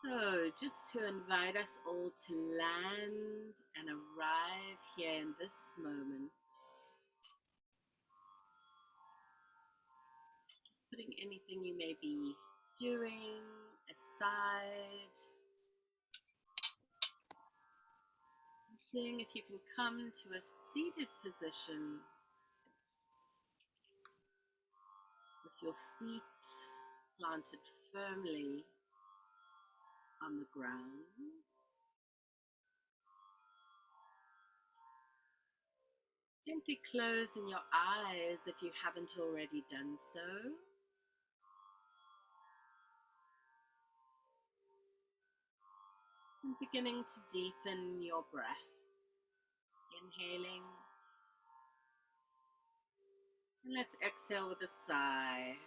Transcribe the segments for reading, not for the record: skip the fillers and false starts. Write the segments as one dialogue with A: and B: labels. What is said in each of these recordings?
A: So, just to invite us all to land and arrive here in this moment, putting anything you may be doing aside, and seeing if you can come to a seated position with your feet planted firmly on the ground. Gently closing your eyes if you haven't already done so. And beginning to deepen your breath. Inhaling. And let's exhale with a sigh.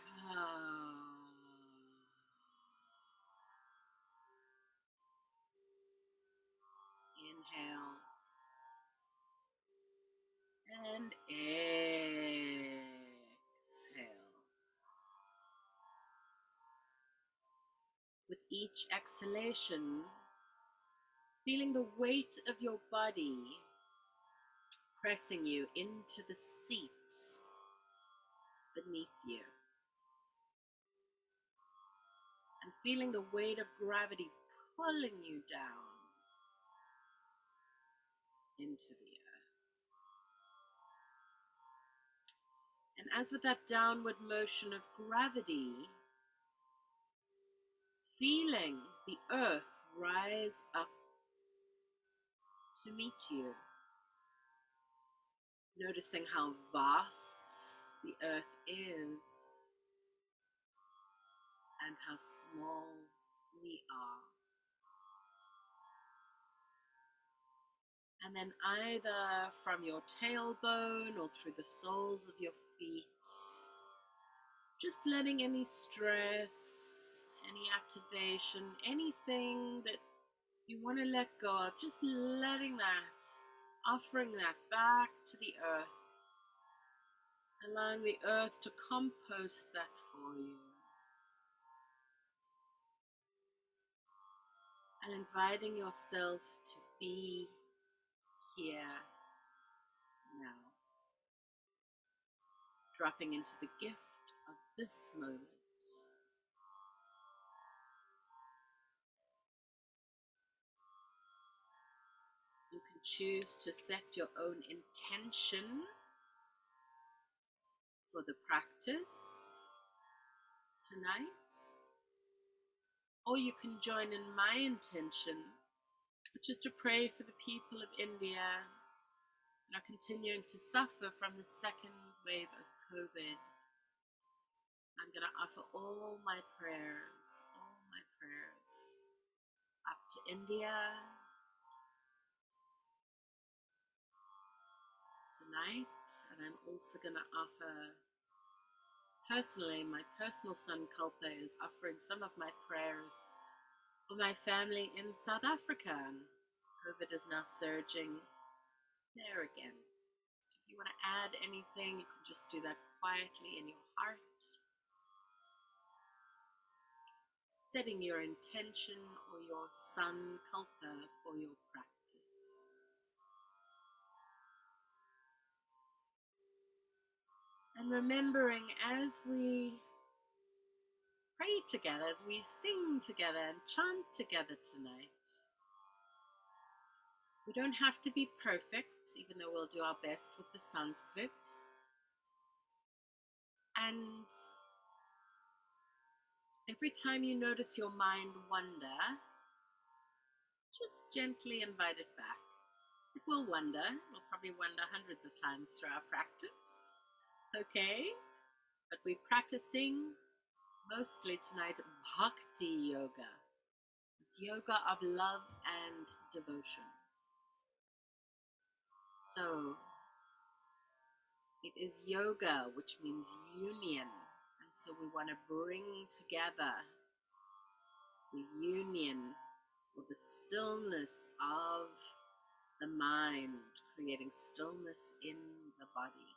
A: Inhale. And exhale. With each exhalation, feeling the weight of your body pressing you into the seat beneath you. And feeling the weight of gravity pulling you down into the earth. And as with that downward motion of gravity, feeling the earth rise up to meet you. Noticing how vast the earth is and how small we are. And then either from your tailbone or through the soles of your feet, just letting any stress, any activation, anything that you want to let go of, just letting that, offering that back to the earth, allowing the earth to compost that for you. And inviting yourself to be here now. Dropping into the gift of this moment. You can choose to set your own intention for the practice tonight, or you can join in my intention, which is to pray for the people of India that are continuing to suffer from the second wave of COVID. I'm going to offer all my prayers up to India tonight, and I'm also going to offer personally, my personal son Kalpa is offering some of my prayers for my family in South Africa. COVID is now surging there again. So if you want to add anything, you can just do that quietly in your heart. Setting your intention or your son Kalpa for your practice. And remembering as we pray together, as we sing together and chant together tonight, we don't have to be perfect, even though we'll do our best with the Sanskrit. And every time you notice your mind wander, just gently invite it back. It will wander. It'll probably wander hundreds of times through our practice. It's okay. But we're practicing mostly tonight bhakti yoga. This yoga of love and devotion. So it is yoga, which means union. And so we want to bring together the union or the stillness of the mind, creating stillness in the body.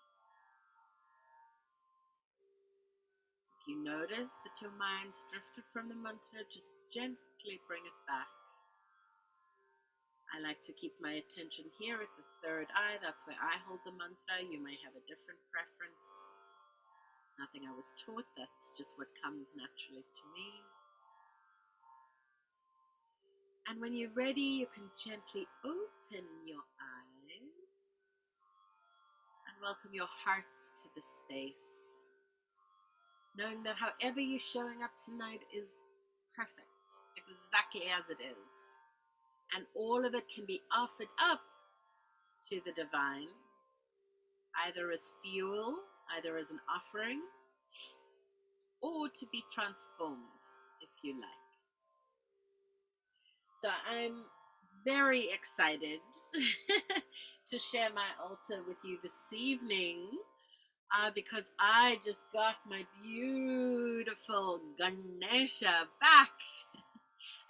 A: If you notice that your mind's drifted from the mantra, just gently bring it back. I like to keep my attention here at the third eye. That's where I hold the mantra. You may have a different preference. It's nothing I was taught. That's just what comes naturally to me. And when you're ready, you can gently open your eyes and welcome your hearts to the space, knowing that however you're showing up tonight is perfect, exactly as it is. And all of it can be offered up to the divine, either as fuel, either as an offering, or to be transformed, if you like. So I'm very excited to share my altar with you this evening, because I just got my beautiful Ganesha back.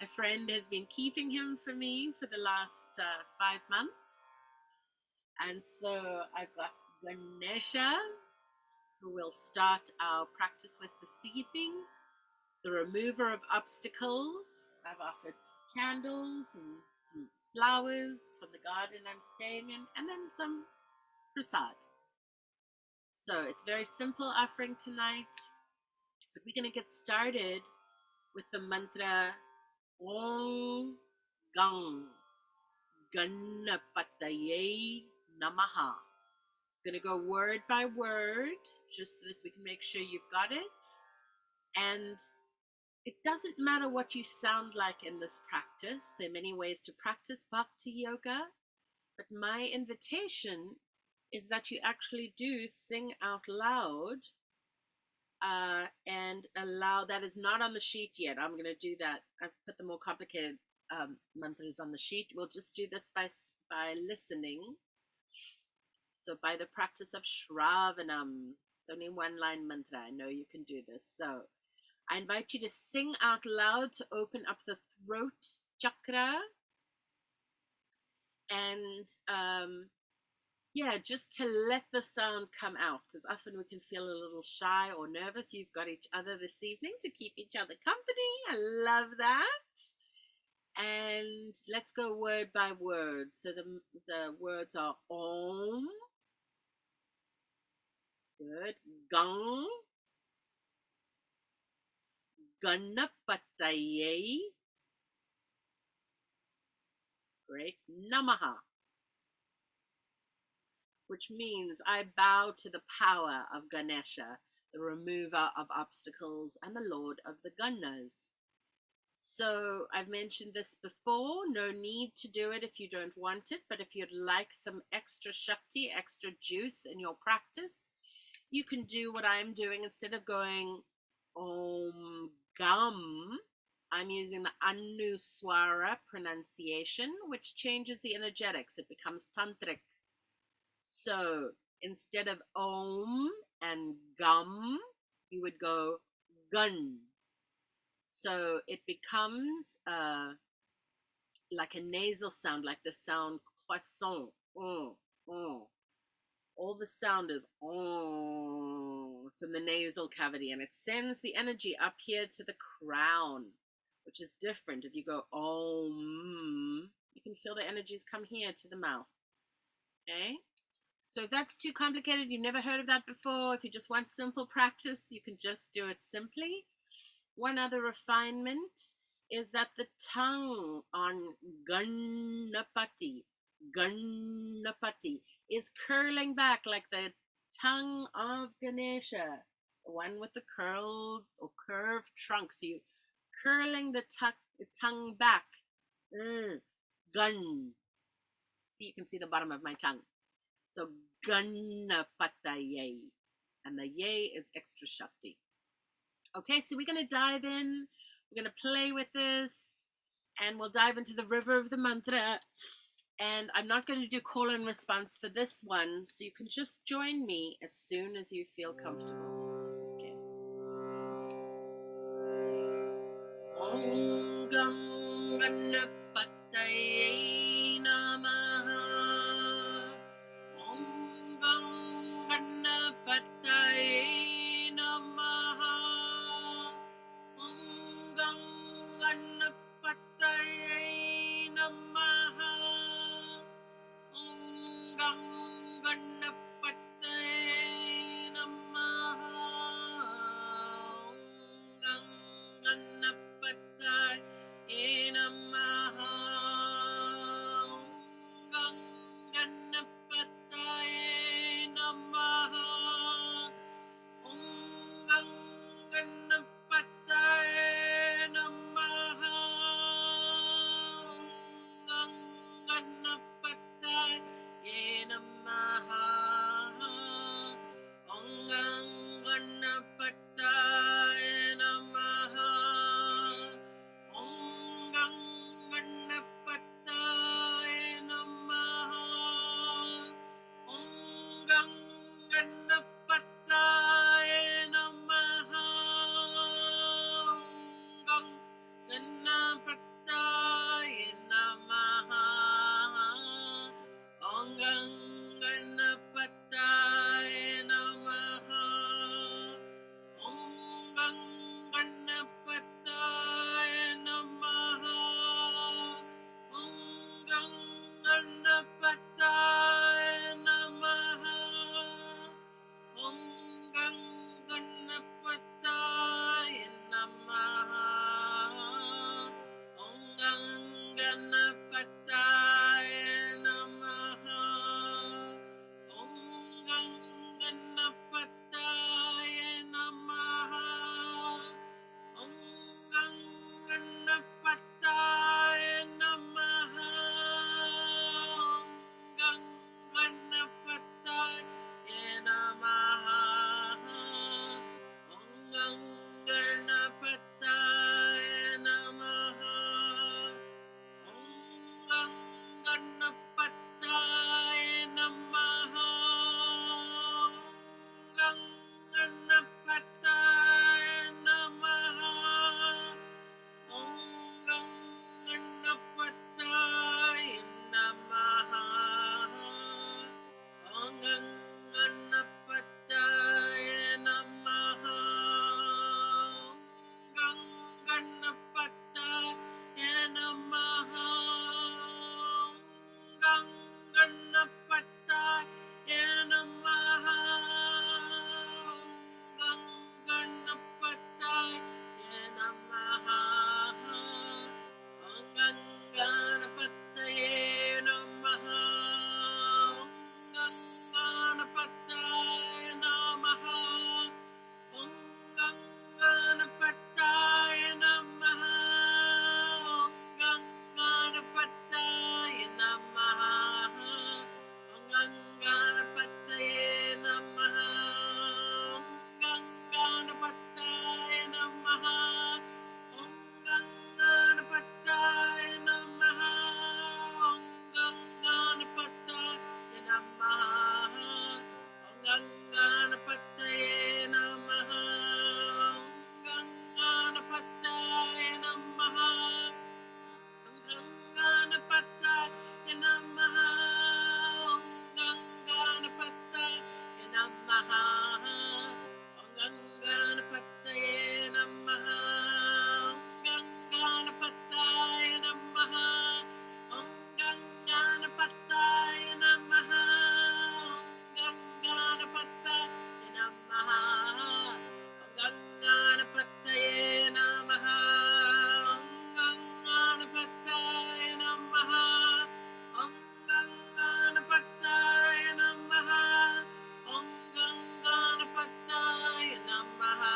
A: A friend has been keeping him for me for the last 5 months. And so I've got Ganesha, who we'll start our practice with this evening. The remover of obstacles. I've offered candles and some flowers from the garden I'm staying in, and then some prasad. So it's very simple offering tonight, but we're going to get started with the mantra Om Gang Ganapataye Namaha. Going to go word by word, just so that we can make sure you've got it. And it doesn't matter what you sound like in this practice. There are many ways to practice bhakti yoga, but my invitation is that you actually do sing out loud, and allow. That is not on the sheet yet. I'm going to do that. I've put the more complicated mantras on the sheet. We'll just do this by listening. So by the practice of Shravanam. It's only one line mantra. I know you can do this. So I invite you to sing out loud to open up the throat chakra. And just to let the sound come out, because often we can feel a little shy or nervous. You've got each other this evening to keep each other company. I love that. And let's go word by word. So the words are Om. Good. Gang. Ganapataye. Great. Namaha. Which means I bow to the power of Ganesha, the remover of obstacles and the lord of the Ganas. So I've mentioned this before. No need to do it if you don't want it, but if you'd like some extra Shakti, extra juice in your practice, you can do what I'm doing. Instead of going Om Gam, I'm using the Anuswara pronunciation, which changes the energetics. It becomes tantric. So instead of Om and Gam, you would go Gun. So it becomes like a nasal sound, like the sound croissant. All the sound is it's in the nasal cavity, and it sends the energy up here to the crown, which is different. If you go Om, you can feel the energies come here to the mouth. Okay? So if that's too complicated, you've never heard of that before, if you just want simple practice, you can just do it simply. One other refinement is that the tongue on Ganapati is curling back like the tongue of Ganesha, the one with the curled or curved trunk. So you're curling the tongue back. Gun. See, you can see the bottom of my tongue. So Ganapataye. And the ye is extra Shakti. Okay, so we're going to dive in. We're going to play with this. And we'll dive into the river of the mantra. And I'm not going to do call and response for this one. So you can just join me as soon as you feel comfortable. Okay. Om Gam Ganapataye Namaha. Om Gam Ganapataye Namaha.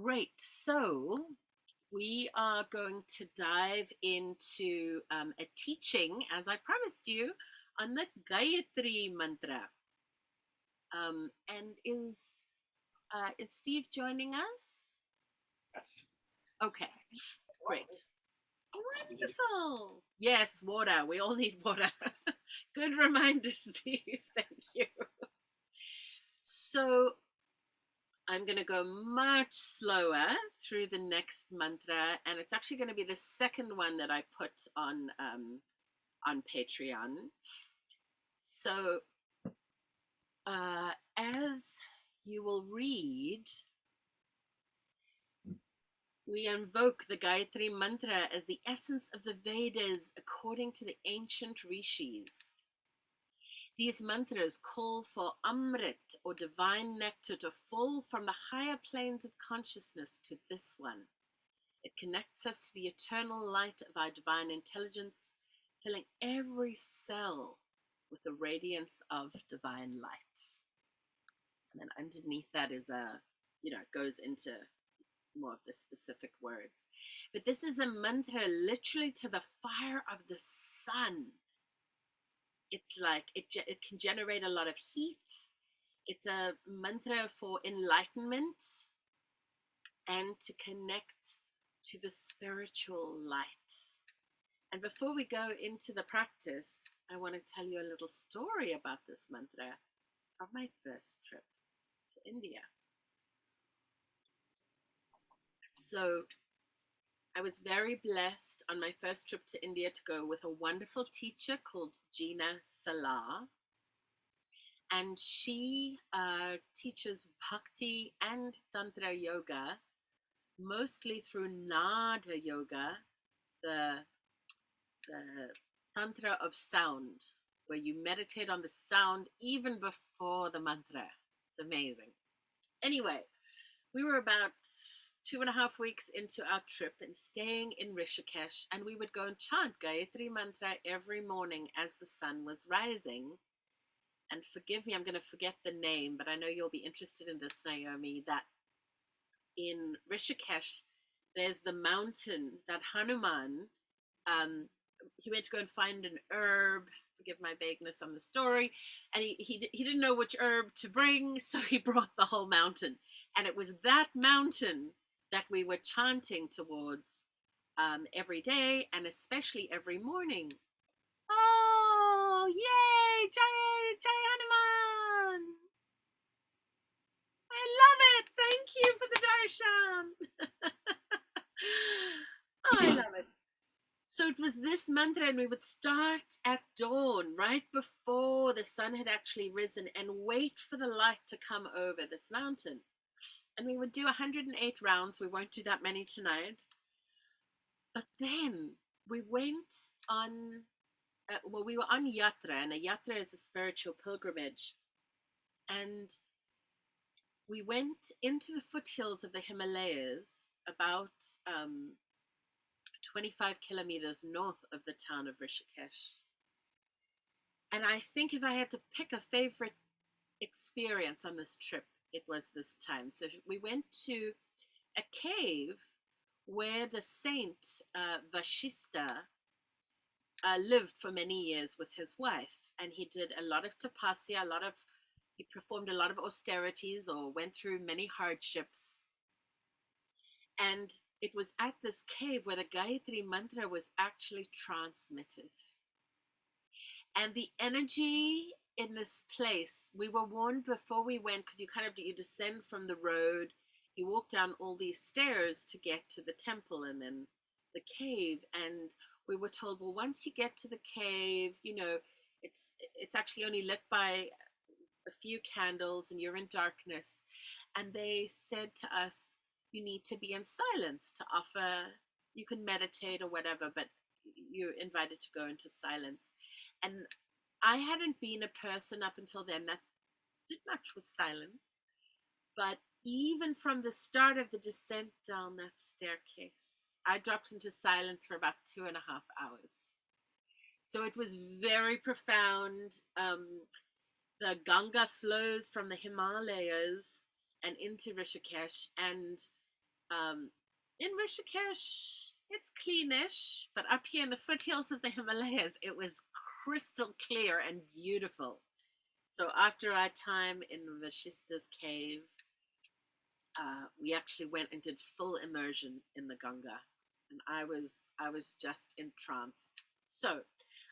A: Great. So we are going to dive into a teaching, as I promised you, on the Gayatri Mantra. And is Steve joining us?
B: Yes.
A: Okay, great. Wonderful. Yes, water. We all need water. Good reminder, Steve. Thank you. So I'm going to go much slower through the next mantra, and it's actually going to be the second one that I put on Patreon. So as you will read, we invoke the Gayatri Mantra as the essence of the Vedas according to the ancient rishis. These mantras call for amrita, or divine nectar, to fall from the higher planes of consciousness to this one. It connects us to the eternal light of our divine intelligence, filling every cell with the radiance of divine light. And then underneath that is it goes into more of the specific words. But this is a mantra literally to the fire of the sun. It's like it can generate a lot of heat. It's a mantra for enlightenment and to connect to the spiritual light. And before we go into the practice, I want to tell you a little story about this mantra of my first trip to India. So I was very blessed on my first trip to India to go with a wonderful teacher called Gina Salah. And she teaches bhakti and tantra yoga, mostly through nada yoga, the tantra of sound, where you meditate on the sound even before the mantra. It's amazing. Anyway, we were about 2.5 weeks into our trip and staying in Rishikesh, and we would go and chant Gayatri Mantra every morning as the sun was rising. And forgive me, I'm going to forget the name, but I know you'll be interested in this, Naomi, that in Rishikesh, there's the mountain that Hanuman, he went to go and find an herb. Forgive my vagueness on the story. And he didn't know which herb to bring, so he brought the whole mountain. And it was that mountain that we were chanting towards every day, and especially every morning. Oh, yay! Jai Hanuman! I love it! Thank you for the darshan! Oh, I love it. So it was this mantra, and we would start at dawn, right before the sun had actually risen, and wait for the light to come over this mountain. And we would do 108 rounds. We won't do that many tonight. But then we went on, we were on yatra, and a yatra is a spiritual pilgrimage. And we went into the foothills of the Himalayas, about 25 kilometers north of the town of Rishikesh. And I think if I had to pick a favorite experience on this trip, it was this time. So we went to a cave where the saint Vashista lived for many years with his wife, and he did a lot of tapasya, he performed a lot of austerities or went through many hardships. And it was at this cave where the Gayatri Mantra was actually transmitted. And the energy in this place, we were warned before we went, because you descend from the road, you walk down all these stairs to get to the temple and then the cave. And we were told, well, once you get to the cave, it's actually only lit by a few candles and you're in darkness. And they said to us, you need to be in silence to offer, you can meditate or whatever, but you're invited to go into silence. And I hadn't been a person up until then that did much with silence. But even from the start of the descent down that staircase, I dropped into silence for about 2.5 hours. So it was very profound. The Ganga flows from the Himalayas and into Rishikesh, and In Rishikesh, it's cleanish, but up here in the foothills of the Himalayas, it was crystal clear and beautiful. So after our time in Vashista's cave, we actually went and did full immersion in the Ganga, and I was just entranced. So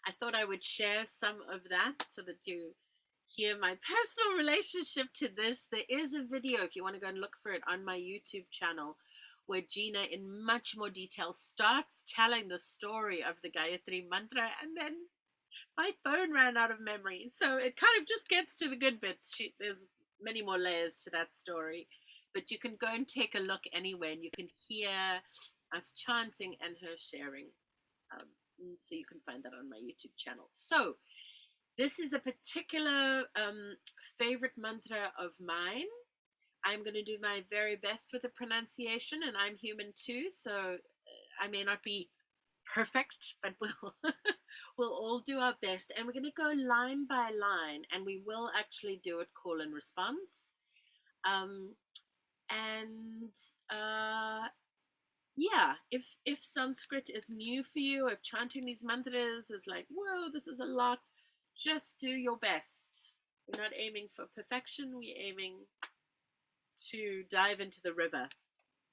A: I thought I would share some of that so that you hear my personal relationship to this. There is a video, if you want to go and look for it, on my YouTube channel, where Gina, in much more detail, starts telling the story of the Gayatri Mantra, and then my phone ran out of memory. So it kind of just gets to the good bits. There's many more layers to that story. But you can go and take a look anyway, and you can hear us chanting and her sharing. So you can find that on my YouTube channel. So this is a particular favorite mantra of mine. I'm going to do my very best with the pronunciation, and I'm human too, so I may not be perfect, but we'll all do our best. And we're going to go line by line, and we will actually do it call and response. Yeah, if Sanskrit is new for you, if chanting these mantras is like, whoa, this is a lot, just do your best. We're not aiming for perfection, we're aiming to dive into the river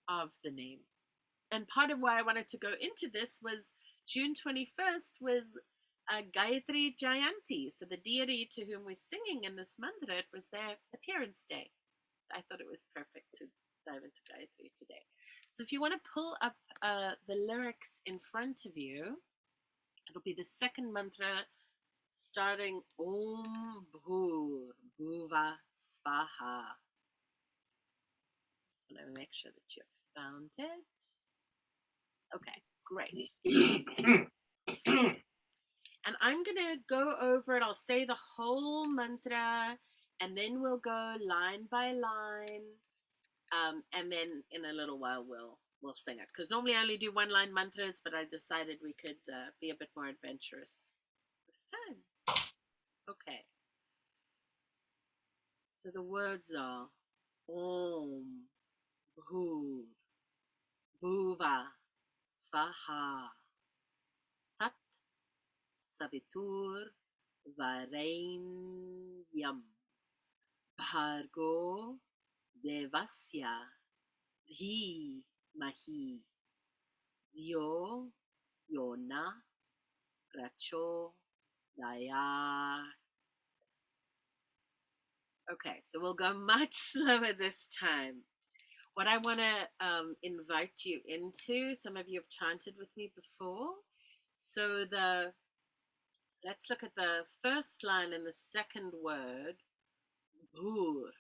A: of the name. And part of why I wanted to go into this was June 21st was Gayatri Jayanti. So the deity to whom we're singing in this mantra, it was their appearance day. So I thought it was perfect to dive into Gayatri today. So if you want to pull up the lyrics in front of you, it'll be the second mantra starting Om Bhūr bhuvaḥ svaḥtāt. Just want to make sure that you've found it. Okay, great. And I'm going to go over it. I'll say the whole mantra, and then we'll go line by line. And then in a little while, we'll sing it. Because normally I only do one line mantras, but I decided we could be a bit more adventurous this time. Okay. So the words are Om bhūr bhuvaḥ svaḥtāt savitúr váreṇ bhárgo devásya dhīmahi dhíyo pracodáyāt. Okay, so we'll go much slower this time. What I want to invite you into, some of you have chanted with me before. So let's look at the first line and the second word, bhūr.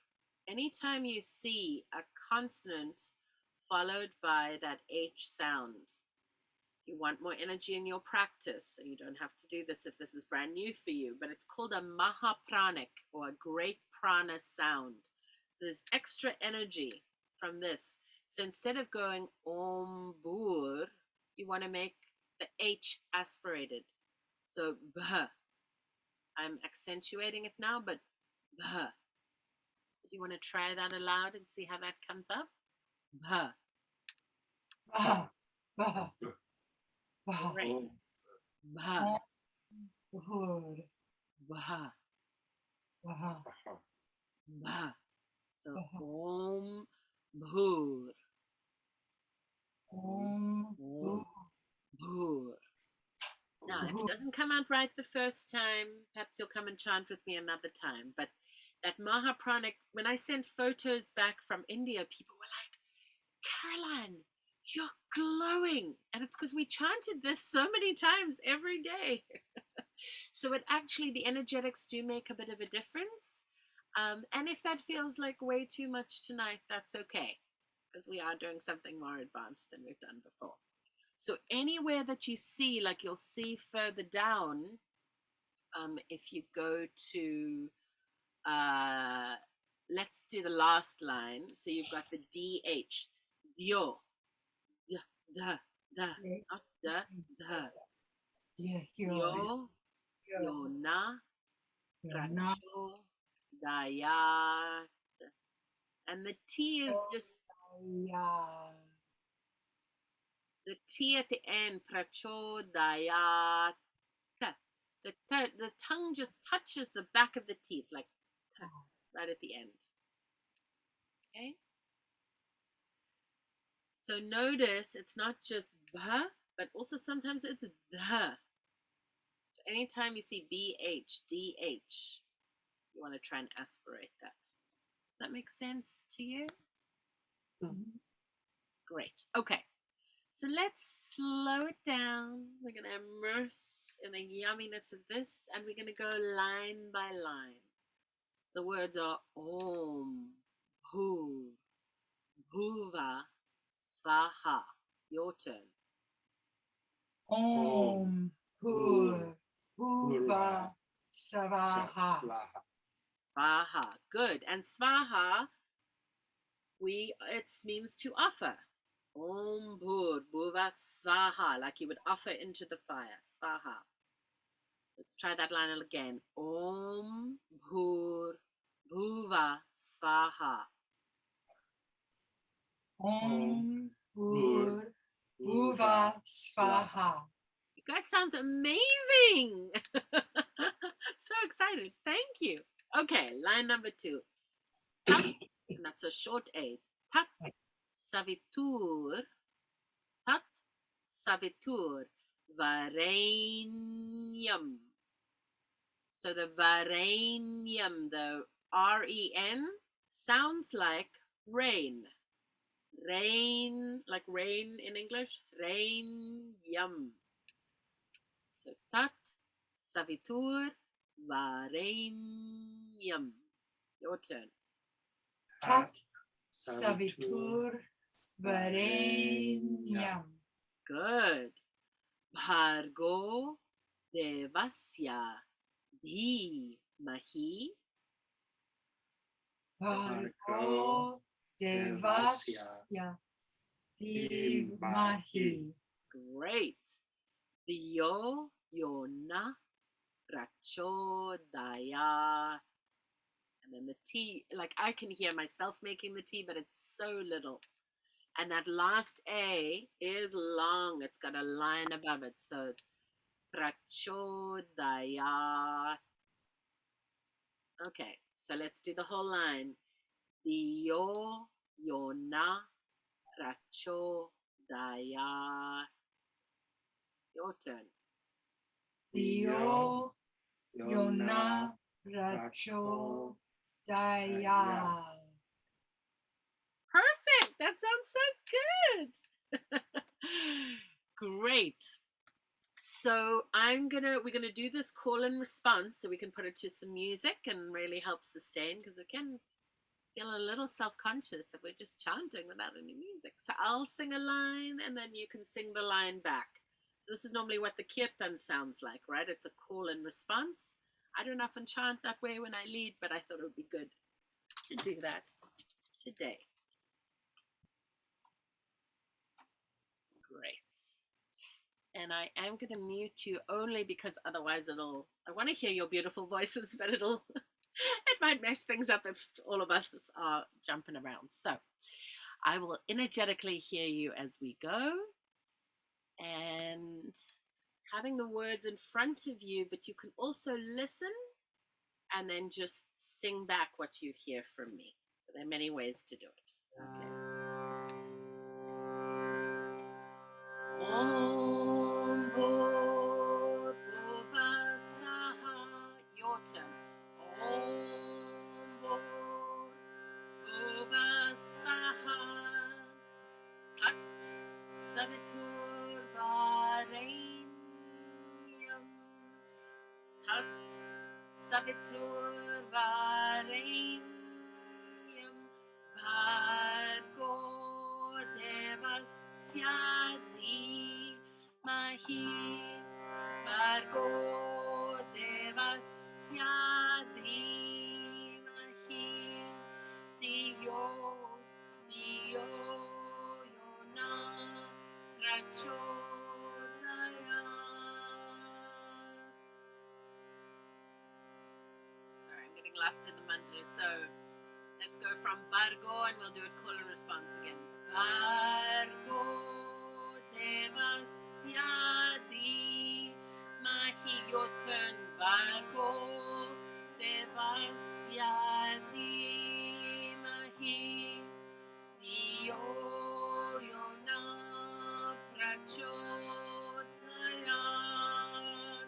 A: Anytime you see a consonant followed by that H sound, you want more energy in your practice, and you don't have to do this if this is brand new for you, but it's called a mahapranic, or a great prana sound. So there's extra energy from this. So instead of going Om bhūr, you want to make the H aspirated. So bh. I'm accentuating it now, but bh. So do you want to try that aloud and see how that comes up? Bh.
B: Bhūr. Bhūr.
A: Great. Bh.
B: Bhūr.
A: Bh.
B: Bhūr.
A: Bh. So Om bhūr.
B: Om
A: Bhūr. Now, if it doesn't come out right the first time, perhaps you'll come and chant with me another time. But that Mahapranic, when I sent photos back from India, people were like, Caroline, you're glowing. And it's because we chanted this so many times every day. So it actually, the energetics do make a bit of a difference. And if that feels like way too much tonight, that's okay, because we are doing something more advanced than we've done before. So anywhere that you see, like you'll see further down, if you go to, let's do the last line. So you've got the DH, dhīyo, the, not the, dhīyo, pracodáyāt. And the T is just The T at the end, pracodáyāt. The tongue just touches the back of the teeth, like right at the end. Okay? So notice it's not just bh, but also sometimes it's dh. So anytime you see BH, DH, you want to try and aspirate that. Does that make sense to you?
B: Mhm.
A: Great. Okay. So let's slow it down. We're going to immerse in the yumminess of this, and we're going to go line by line. So the words are Om, Bhūr, bhuvaḥ, svaḥtāt. Your turn.
B: Om, bhūr, bhuvaḥ, svaḥtāt.
A: Svaḥtāt. Good. And svaḥtāt, it means to offer. Om, bhūr, bhuvaḥ, svaḥtāt, like you would offer into the fire. Svaḥtāt. Let's try that line again. Om, bhūr, bhuvaḥ, svaḥtāt.
B: Om, bhūr, bhuvaḥ, svaḥtāt.
A: You guys sound amazing. So excited. Thank you. Okay, line number 2. Tat, and that's a short A. Tat, savitúr. Tat, savitúr. Váreṇ. So the váreṇ, the REN, sounds like rain. Rain, like rain in English. Rain. So tat, savitúr, váreṇ. Your turn.
B: Tat, savitúr, váreṇ.
A: Good. Bhárgo, devásya, dhīmahi.
B: Bhārgo, devásya, dhīmahi.
A: Great. Dhīyo, pracodáyāt. And then the T, like I can hear myself making the T, but it's so little. And that last A is long. It's got a line above it. So it's pracodáyāt. Okay, so let's do the whole line. Dhīyo, pracodáyāt. Your turn.
B: Dhīyo, pracodáyāt.
A: Perfect. That sounds so good. Great. So we're gonna do this call and response so we can put it to some music and really help sustain, because we can feel a little self-conscious if we're just chanting without any music. So I'll sing a line and then you can sing the line back. So this is normally what the kirtan sounds like, right? It's a call and response. I don't often chant that way when I lead, but I thought it would be good to do that today. Great. And I am going to mute you only because otherwise I want to hear your beautiful voices, but it might mess things up if all of us are jumping around. So I will energetically hear you as we go, and having the words in front of you, but you can also listen and then just sing back what you hear from me. So there are many ways to do it. Okay. Om bhūr bhuvaḥ svaḥtāt. Your turn. Om bhūr bhuvaḥ svaḥtāt. Tat savitúr váreṇ. Tat savitúr váreṇ. Bhārgo devásya dhīmahi. Bhārgo devásya dhīmahi. Dhīyo pracodáyāt. Sorry, I'm getting lost in the mantra. So let's go from bhārgo and we'll do it call and response again. Bhārgo devásya pracodáyāt.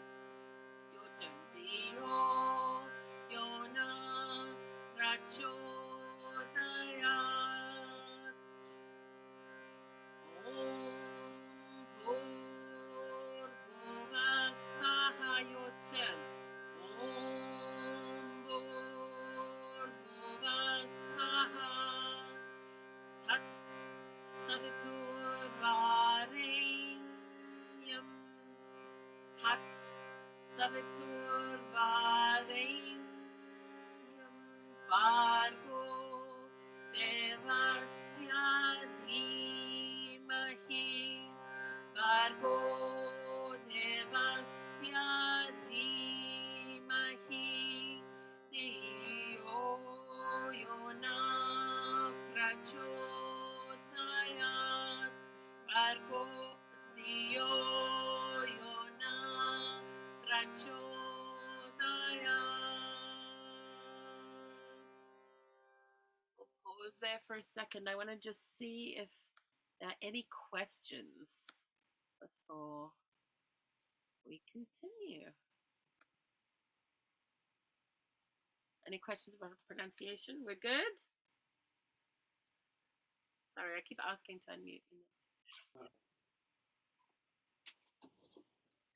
A: Your turn. Dhīyo yona pracodáyāt. Bhūr bhuvaḥ svaḥtāt. Your turn. Bhūr bhuvaḥ svaḥtāt. Savitúr váreṇ. Savitúr váreṇ. Bhárgo devásya dhīmahi. Bhárgo devásya dhīmahi. Dhīyo yona pracodáyāt. Bhárgo dhīyo yona pracodáyāt. We'll pause there for a second. I want to just see if there are any questions before we continue. Any questions about the pronunciation? We're good? Sorry, I keep asking to unmute.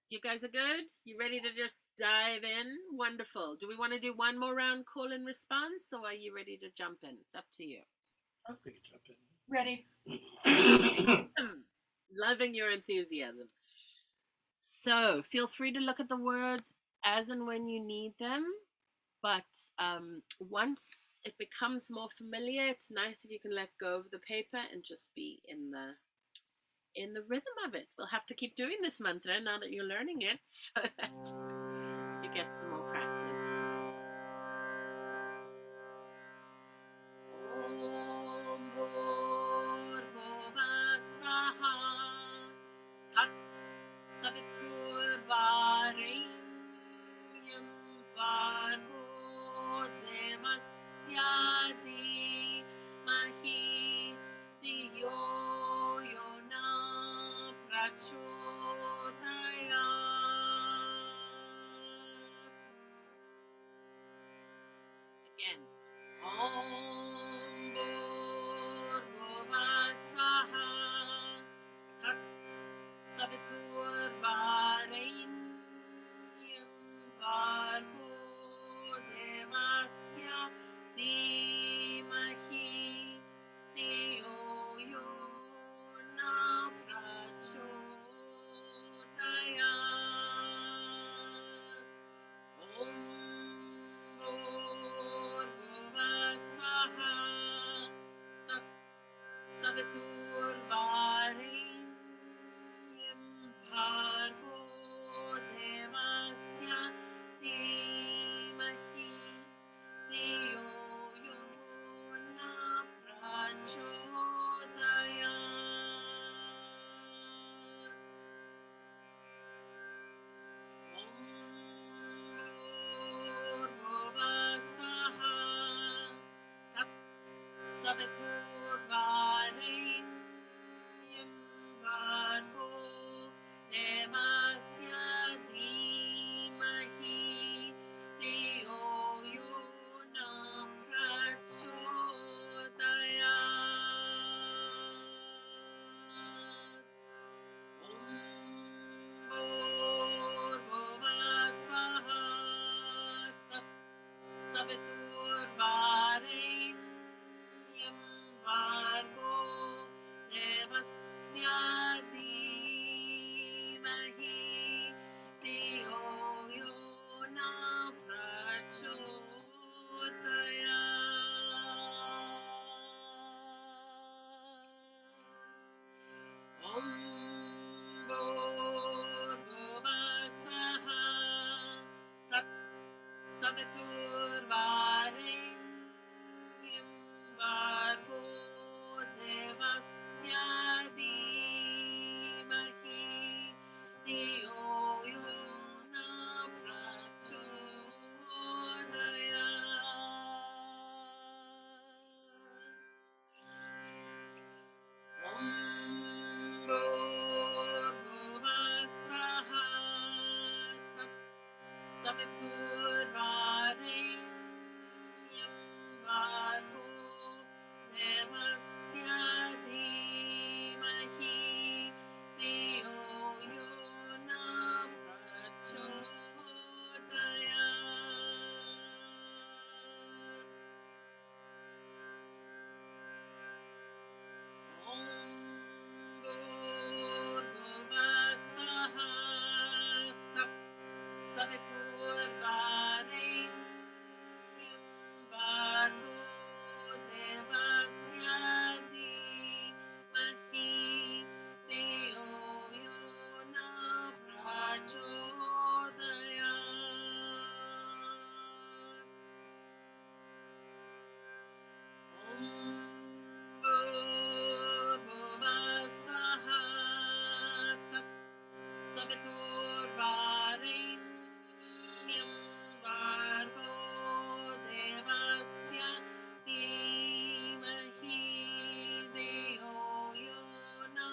A: So you guys are good? You ready to just dive in? Wonderful. Do we want to do one more round call and response, or are you ready to jump in? It's up to you.
B: We can jump in. Ready.
A: Loving your enthusiasm. So feel free to look at the words as and when you need them. But once it becomes more familiar, it's nice if you can let go of the paper and just be in the rhythm of it. We'll have to keep doing this mantra now that you're learning it, so that you get some more practice. Om bhūr bhuvaḥ svaḥtāt. Savitúr váreṇ. Váreṇ devásya dhīmahi. Dhīyo yona pracodáyāt. Again. Om bhūr bhuvaḥ svaḥtāt. Savitúr váreṇ. Bhārgo devásya dhīmahi. Dhīyo yona pracodáyāt. Om bhūr bhuvaḥ svaḥtāt. Savitúr váreṇ. Bhārgo devásya dhīmahi. Dhīyo yona pracodáyāt. Om bhūr bhuvaḥ svaḥtāt. Savitúr váreṇ. Bhārgo devásya dhīmahi. Dhīyo yona pracodáyāt. Om bhūr bhuvaḥ svaḥtāt. Savitúr váreṇ. Bhārgo devásya dhīmahi. Dhīyo yona pracodáyāt. Om bhūr bhuvaḥ svaḥtāt. Savitúr váreṇ. Bhārgo devásya dhīmahi. Dhīyo yona pracodáyāt. Om bhūr savitúr váreṇ bhárgo devásya dhīmahi dhīyo yo na pracodáyāt. Bhūr bhuvaḥ svaḥtát savitúr váreṇ váreṇ devásya dhīmahi dhīyo yo na pracodáyāt. Bhūr bhuvaḥ svaḥtāt savitúr váreṇ váreṇ devásya dhīmahi dhīyo yo na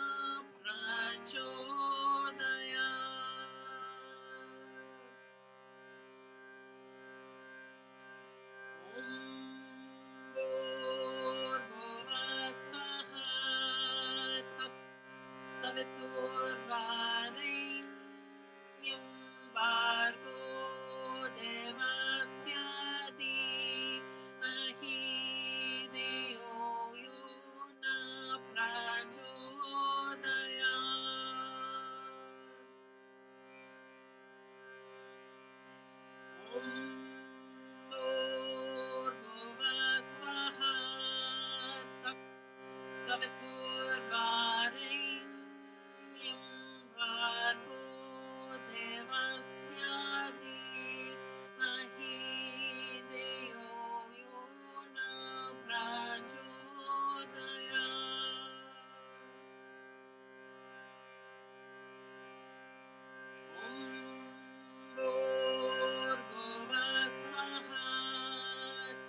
A: pracodáyāt. Bhūr bhuvaḥ svaḥtāt savitúr váreṇ váreṇ devásya dhīmahi dhīyo yo na pracodáyāt. Bhūr bhuvaḥ svaḥtāt savitúr váreṇ váreṇ devásya dhīmahi dhīyo yo na pracodáyāt. Bhūr bhuvaḥ svaḥtāt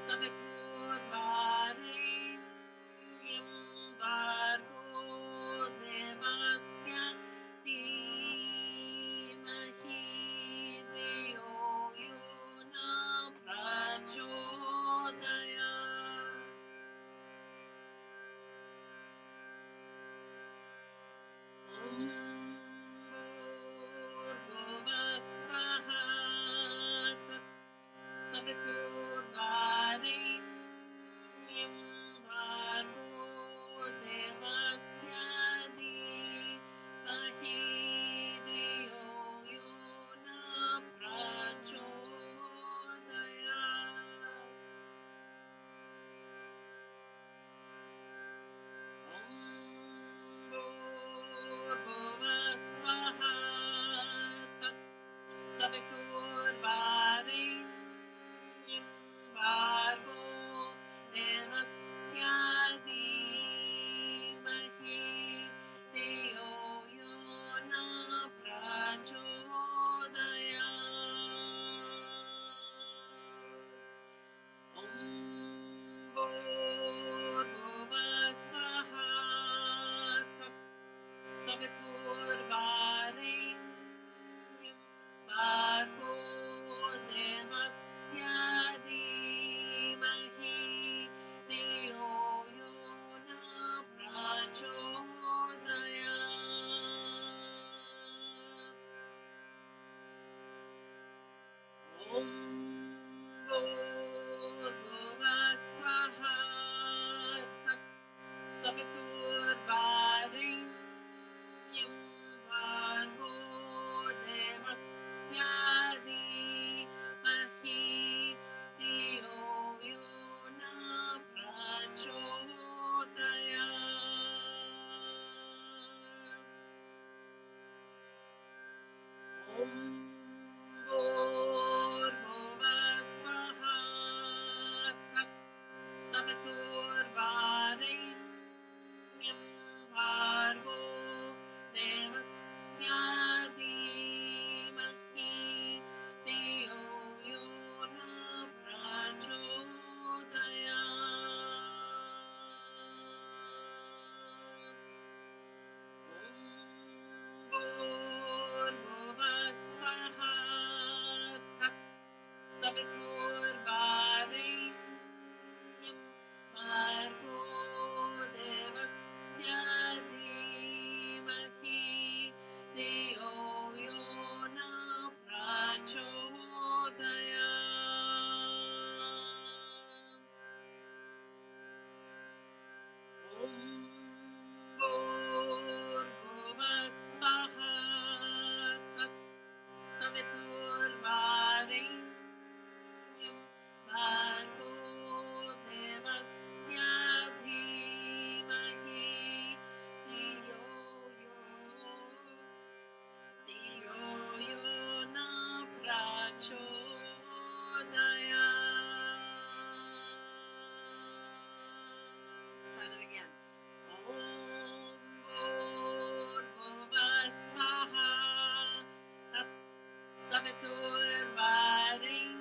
A: savitúr váreṇ váreṇ devásya dhīmahi dhīyo yo na pracodáyāt. Bhūr bhuvaḥ svaḥtāt savitúr váreṇ váreṇ devásya dhīmahi dhīyo yo na pracodáyāt. Bhūr bhuvaḥ svaḥtāt savitúr váreṇ váreṇ devásya dhīmahi dhīyo yo na pracodáyāt. Bhūr bhuvaḥ svaḥtāt savitúr váreṇ váreṇ devásya dhīmahi dhīyo yo na pracodáyāt. Bhūr bhuvaḥ svaḥtāt savitúr váreṇ váreṇ devásya dhīmahi dhīyo yo na pracodáyāt. Bhūr bhuvaḥ svaḥtāt savitúr váreṇ váreṇ devásya dhīmahi dhīyo yo na pracodáyāt. Bhūr bhuvaḥ svaḥtāt savitúr váreṇ, bhárgo devásya dhīmahi, dhīyo yo na pracodáyāt. Bhūr bhuvaḥ svaḥtát savitúr váreṇ, bhárgo devásya dhīmahi, dhīyo yo na pracodáyāt. Let's try that again. Bhūr bhuvaḥ svaḥtāt savitúr váreṇ,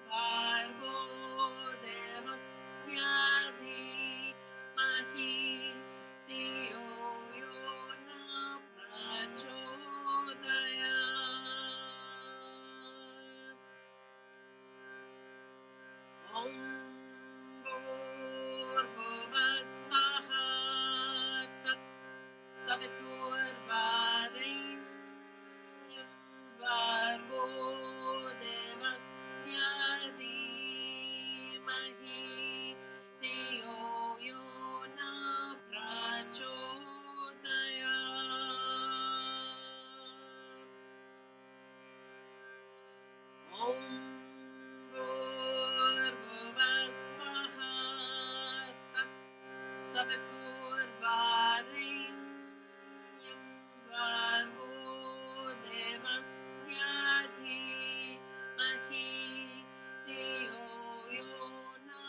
A: bhárgo devásya dhīmahi, dhīyo yo na pracodáyāt. Bhūr bhuvaḥ svaḥtāt savitúr váreṇ, bhárgo devásya dhīmahi, dhīyo yo na pracodáyāt. Bhūr bhuvaḥ svaḥtāt savitúr váreṇ, bhárgo devásya dhīmahi, dhīyo yo na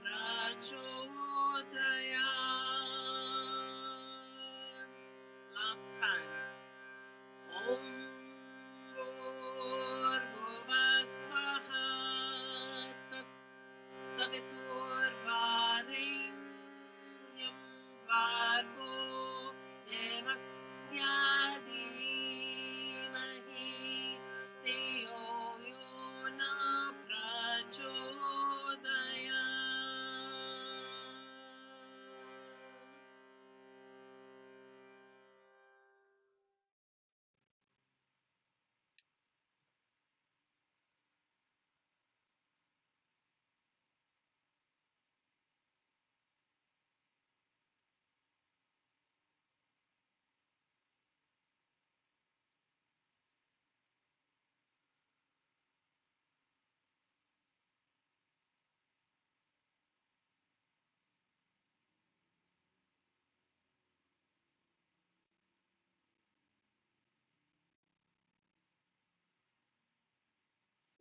A: pracodáyāt. Last time. Bhūr bhuvaḥ svaḥtāt savitúr váreṇ, bhárgo devásya dhīmahi, dhīyo yo na pracodáyāt.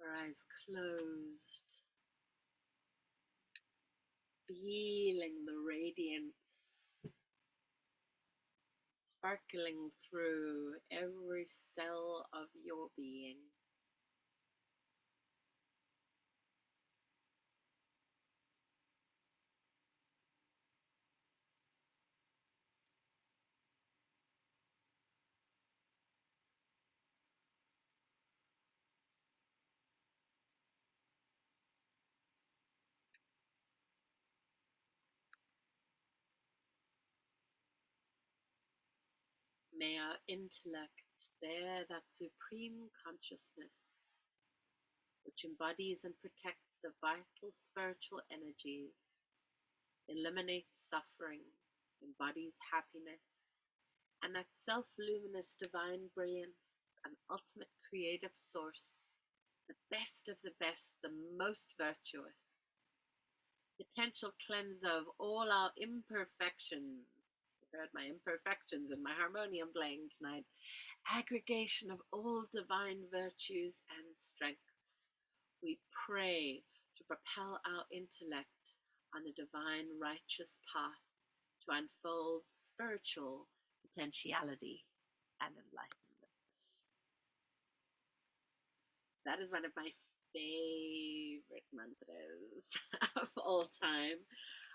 A: Our eyes closed, feeling the radiance sparkling through every cell of your being. May our intellect bear that supreme consciousness which embodies and protects the vital spiritual energies, eliminates suffering, embodies happiness, and that self-luminous divine brilliance, an ultimate creative source, the best of the best, the most virtuous, potential cleanser of all our imperfections. You heard my imperfections in my harmonium playing tonight. Aggregation of all divine virtues and strengths. We pray to propel our intellect on a divine righteous path to unfold spiritual potentiality and enlightenment. That is one of my favorite mantras of all time.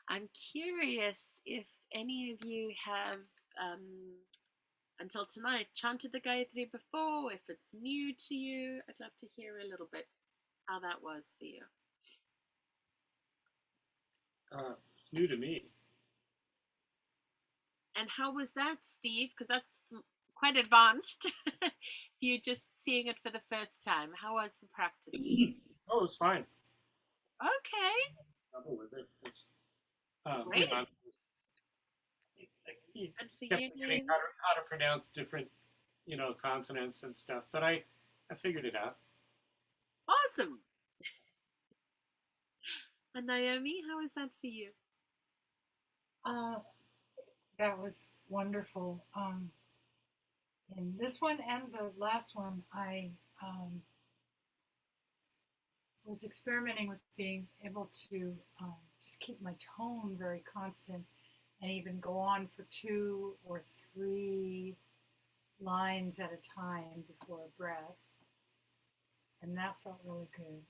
A: I'm curious if any of you have, until tonight, chanted the Gayatri before, if it's new to you. I'd love to hear a little bit. how that was for you.
B: It's new to me.
A: And how was that, Steve? Because that's quite advanced. You're just seeing it for the first time. How was the practice?
B: Oh, it's fine.
A: Okay.
B: Trouble with it.
A: Great.
B: He
A: And for
B: kept
A: you,
B: forgetting how to pronounce different, consonants and stuff. But I figured it out.
A: awesome. And Naomi, how was that for you?
C: That was wonderful. In this one and the last one, I was experimenting with being able to just keep my tone very constant and even go on for 2 or 3 lines at a time before a breath. And that felt really good.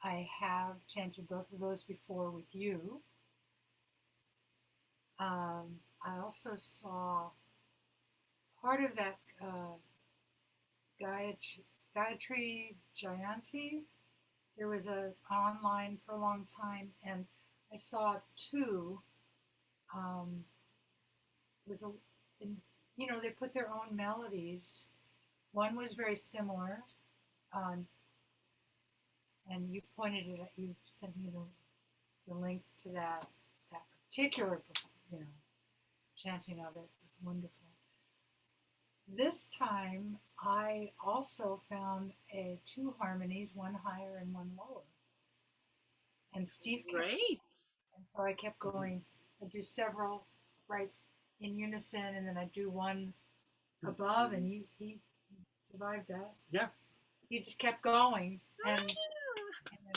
C: I have chanted both of those before with you. I also saw part of that Gayatri Jayanti. There was online for a long time, and I saw 2. They put their own melodies. One was very similar, and you pointed it. You sent me the link to that particular, chanting of it. It was wonderful. This time, I also found 2 harmonies, one higher and one lower. And Steve kept, and so I kept going. I do several right in unison, and then I do one above, and he survived that.
B: Yeah.
C: He just kept going, and then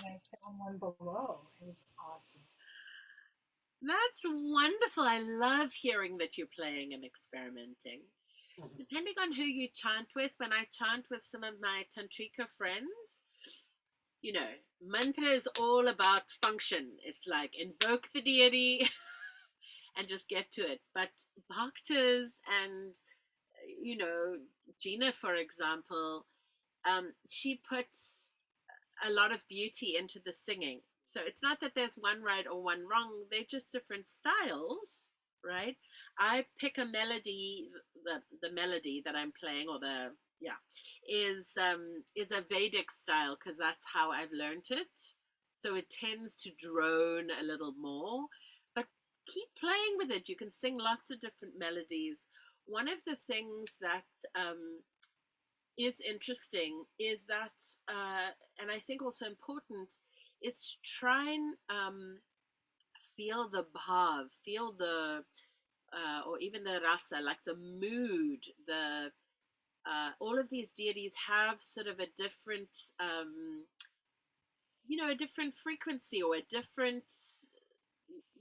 C: I found one below. It was awesome.
A: That's wonderful. I love hearing that you're playing and experimenting. Depending on who you chant with, when I chant with some of my tantrika friends, mantra is all about function. It's like invoke the deity and just get to it. But bhaktas and, Gina, for example, she puts a lot of beauty into the singing. So it's not that there's one right or one wrong. They're just different styles, right? I pick a melody, the melody that I'm playing, or is a Vedic style because that's how I've learned it. So it tends to drone a little more, but keep playing with it. You can sing lots of different melodies. One of the things that is interesting is that, and I think also important, is to try and feel the bhav, feel the, or even the rasa, like the mood, all of these deities have sort of a different, a different frequency or a different,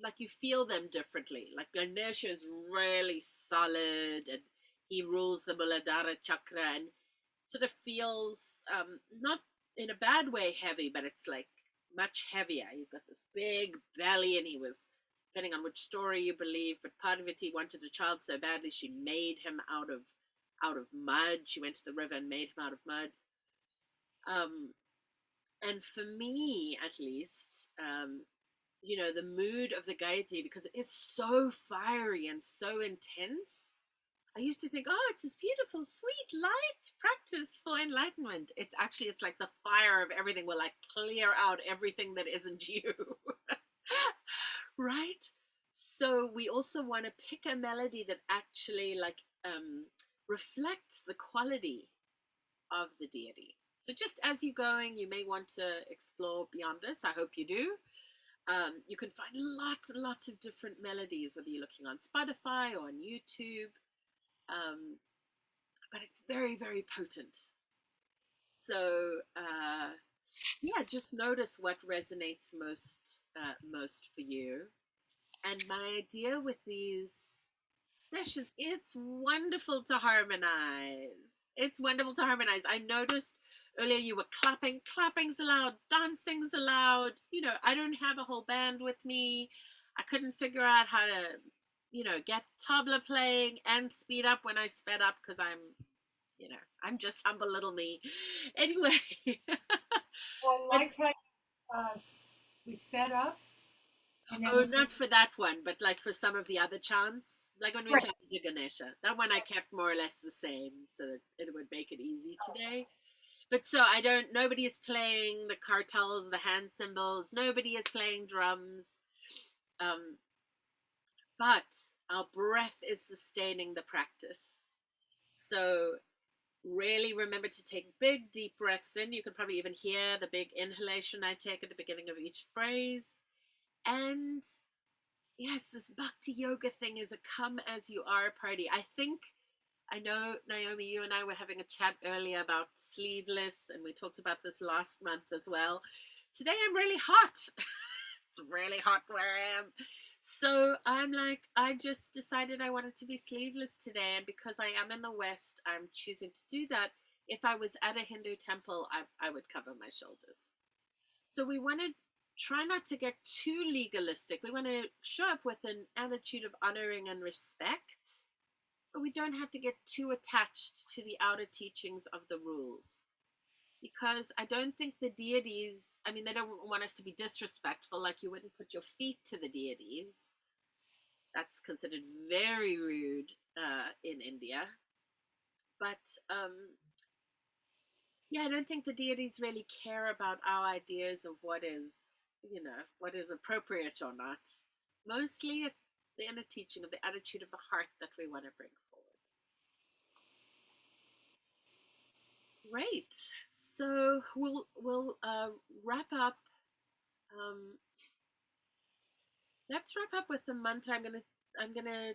A: like you feel them differently. Like Ganesha is really solid and he rules the Muladhara chakra and sort of feels not in a bad way heavy, but it's like much heavier. He's got this big belly, and he was, depending on which story you believe, but Parvati wanted a child so badly she made him out of mud. She went to the river and made him out of mud. And for me, at least, the mood of the Gayatri, because it is so fiery and so intense, I used to think, oh, it's this beautiful, sweet, light practice for enlightenment. It's like the fire of everything will like clear out everything that isn't you. Right? So we also want to pick a melody that actually reflects the quality of the deity. So just as you're going, you may want to explore beyond this. I hope you do. You can find lots and lots of different melodies, whether you're looking on Spotify or on YouTube. But it's very, very potent. So just notice what resonates most for you. And my idea with these sessions, it's wonderful to harmonize. It's wonderful to harmonize. I noticed earlier you were clapping. Clapping's allowed. Dancing's allowed. I don't have a whole band with me. I couldn't figure out how to, get tabla playing and speed up when I sped up because I'm you know, I'm just humble little me. Anyway.
C: Well, I liked how we sped up. And then
A: Oh, not for that one, but like for some of the other chants, like when we
C: right.
A: chanted to Ganesha, that one I kept more or less the same so that it would make it easy today. But so nobody is playing the kartals, the hand cymbals, nobody is playing drums. But our breath is sustaining the practice. So really remember to take big, deep breaths in. You can probably even hear the big inhalation I take at the beginning of each phrase. And yes, this bhakti yoga thing is a come as you are party. I know, Naomi, you and I were having a chat earlier about sleeveless, and we talked about this last month as well. Today I'm really hot. It's really hot where I am. So I'm like, I just decided I wanted to be sleeveless today. And because I am in the West, I'm choosing to do that. If I was at a Hindu temple, I would cover my shoulders. So we want to try not to get too legalistic. We want to show up with an attitude of honoring and respect, but we don't have to get too attached to the outer teachings of the rules. Because I don't think the deities, I mean, they don't want us to be disrespectful, like you wouldn't put your feet to the deities. That's considered very rude in India. But yeah, I don't think the deities really care about our ideas of what is, what is appropriate or not. Mostly it's the inner teaching of the attitude of the heart that we want to bring forward. Great. So we'll wrap up. Let's wrap up with the mantra. I'm gonna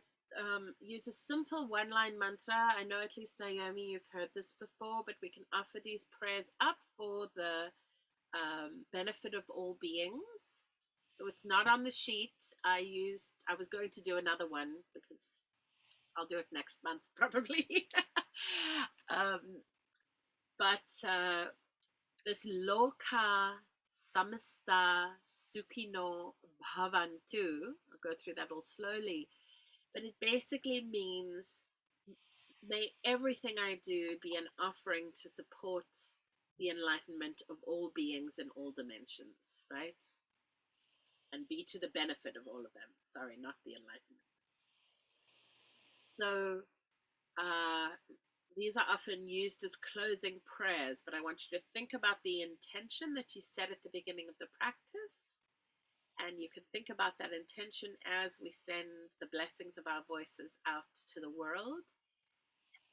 A: use a simple one-line mantra. I know at least Naomi, you've heard this before, but we can offer these prayers up for the benefit of all beings. So it's not on the sheet. I was going to do another one because I'll do it next month probably. um, but this loka samasta sukhino bhavantu. I'll go through that all slowly. But it basically means may everything I do be an offering to support the enlightenment of all beings in all dimensions, right? And be to the benefit of all of them. Sorry, not the enlightenment. So these are often used as closing prayers, but I want you to think about the intention that you set at the beginning of the practice. And you can think about that intention as we send the blessings of our voices out to the world.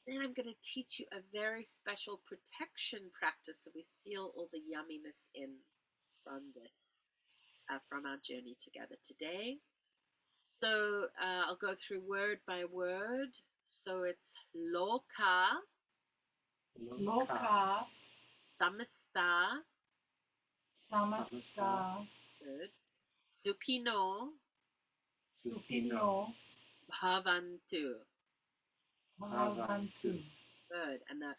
A: Then I'm going to teach you a very special protection practice so we seal all the yumminess in from this, from our journey together today. So I'll go through word by word. So it's loka,
C: Loka,
A: samasta,
C: samasta,
A: good, sukhino,
C: sukhino,
A: bhavantu.
C: bhavantu.
A: Good. And the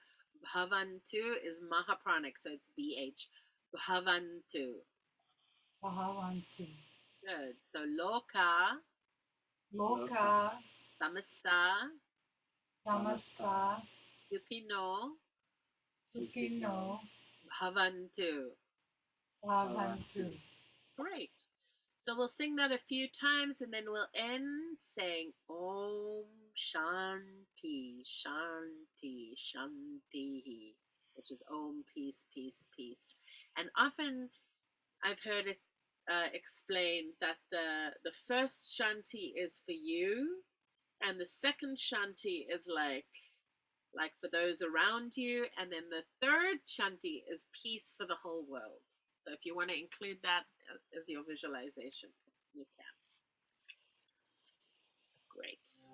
A: bhavantu is mahapranic, so it's BH. Bhavantu.
C: Bhavantu.
A: Good. So loka,
C: Loka,
A: samasta,
C: samasta,
A: sukhino,
C: sukhino,
A: bhavantu.
C: bhavantu.
A: Great. So we'll sing that a few times and then we'll end saying Om Shanti, Shanti, Shanti, which is Om, peace, peace, peace. And often I've heard it explained that the first Shanti is for you, and the second Shanti is like for those around you, and then the third Shanti is peace for the whole world. So if you want to include that as your visualization, you can. Great.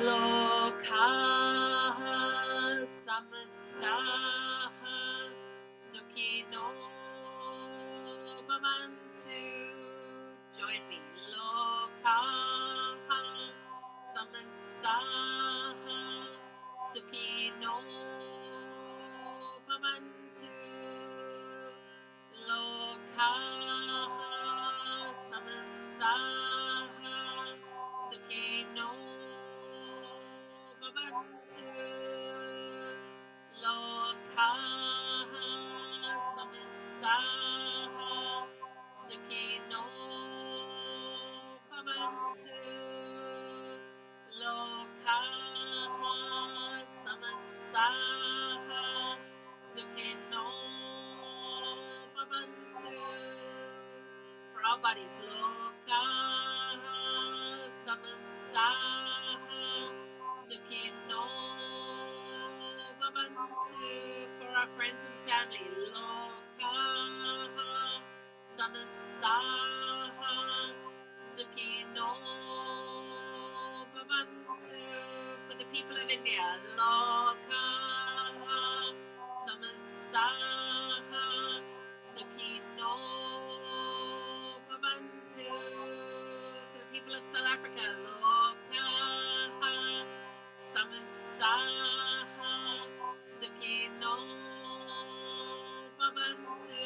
A: Lokaha samastaha sukhino bhavantu. Join me. Lokaha samastaha sukhino bhavantu. Lokaha samastaha sukhino bhavantu. bodies. Loka samastaha sukhino bhavantu. For our friends and family. Loka samastaha sukhino bhavantu. For the people of India. Loka samastaha sukhino bhavantu. For the people of South Africa. Loka samastaha sukhino bhavantu.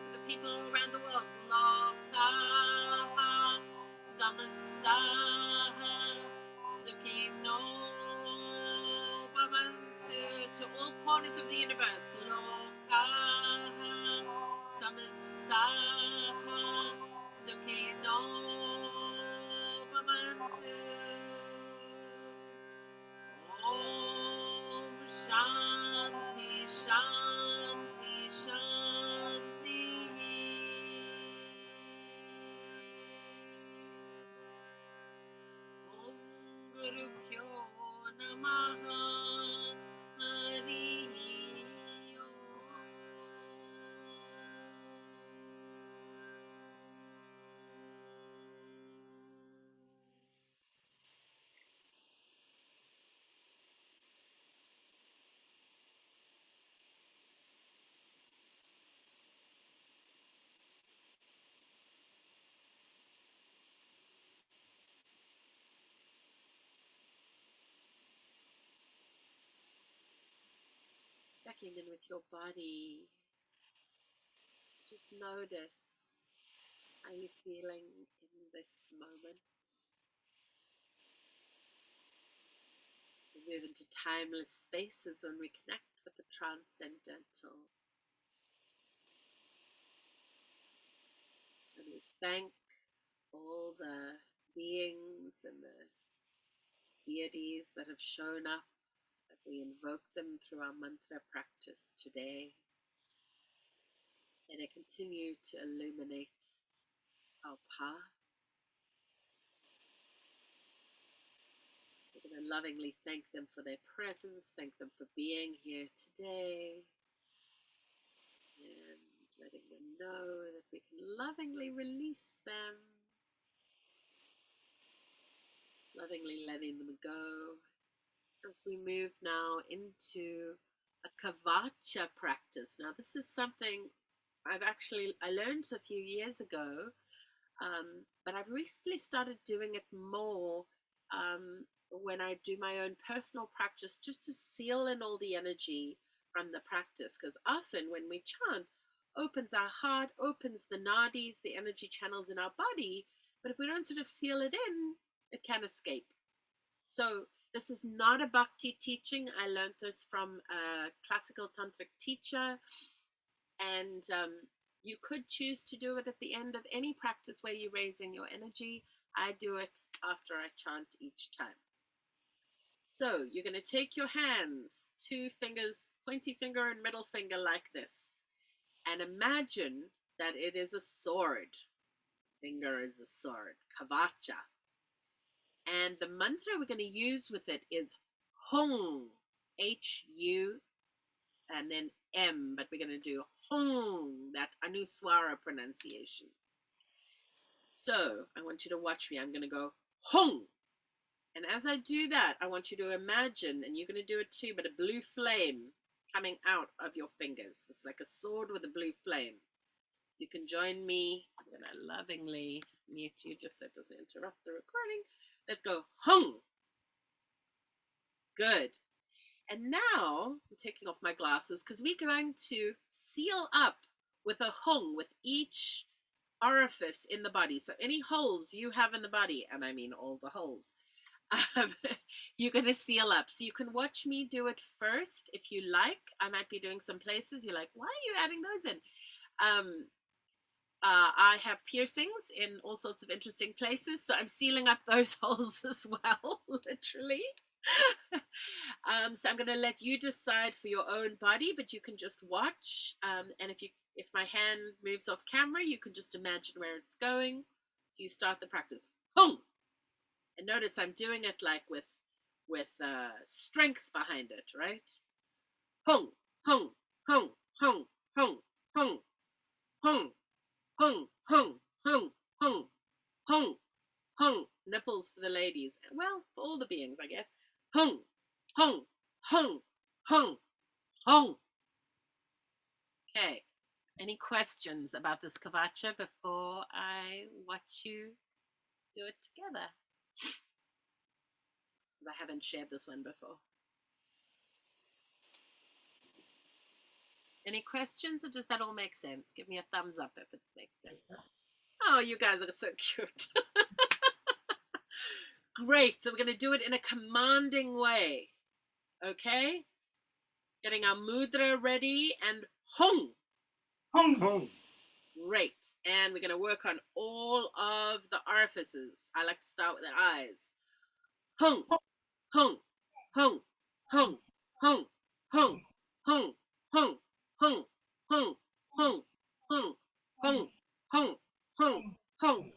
A: For the people around the world. Loka samastaha sukhino bhavantu. To all corners of the universe. Loka samastaha sukhino bhavantu. Om Shanti Shanti Shanti. Om Guru Pyo Namaha. Hariyo. Checking in with your body. Just notice how you're feeling in this moment. We move into timeless spaces when we connect with the transcendental. And we thank all the beings and the deities that have shown up as we invoke them through our mantra practice today. And they continue to illuminate our path. We're going to lovingly thank them for their presence, thank them for being here today, and letting them know that we can lovingly release them, lovingly letting them go, as we move now into a kavacha practice. Now, this is something I learned a few years ago, but I've recently started doing it more when I do my own personal practice, just to seal in all the energy from the practice. Because often when we chant, opens our heart, opens the nadis, the energy channels in our body, but if we don't sort of seal it in, it can escape. So this is not a bhakti teaching. I learned this from a classical tantric teacher, and you could choose to do it at the end of any practice where you're raising your energy. I do it after I chant each time. So you're going to take your hands, 2 fingers, pointy finger and middle finger like this, and imagine that it is a sword. Finger is a sword, kavacha. And the mantra we're going to use with it is Hung, H-U, and then M, but we're going to do Hung, that anuswara pronunciation. So I want you to watch me. I'm going to go Hung. And as I do that, I want you to imagine, and you're going to do it too, but a blue flame coming out of your fingers. It's like a sword with a blue flame. So you can join me. I'm going to lovingly mute you just so it doesn't interrupt the recording. Let's go Hung. Good. And now I'm taking off my glasses because we're going to seal up with a Hung with each orifice in the body. So any holes you have in the body, and I mean all the holes, you're going to seal up. So you can watch me do it first if you like. I might be doing some places you're like, why are you adding those in? I have piercings in all sorts of interesting places, so I'm sealing up those holes as well, literally. So I'm going to let you decide for your own body, but you can just watch. And if my hand moves off camera, you can just imagine where it's going. So you start the practice. Hung. And notice I'm doing it like with strength behind it, right? Hung, hung, hung, hung, hung, hung, hung, hung, hung, hung, hung, hung, hung. Nipples for the ladies. Well, for all the beings, I guess. Hung, hung, hung, hung, hung. Okay. Any questions about this kavacha before I watch you do it together? Because I haven't shared this one before. Any questions, or does that all make sense? Give me a thumbs up if it makes sense. Oh, you guys are so cute. Great. So we're going to do it in a commanding way. Okay? Getting our mudra ready and hung.
C: Hung.
B: Hung.
A: Great. And we're going to work on all of the orifices. I like to start with the eyes. Hung, hung, hung, hung, hung, hung, hung, hung, hung, hung, hung, hung, hung, hung, hung, hung,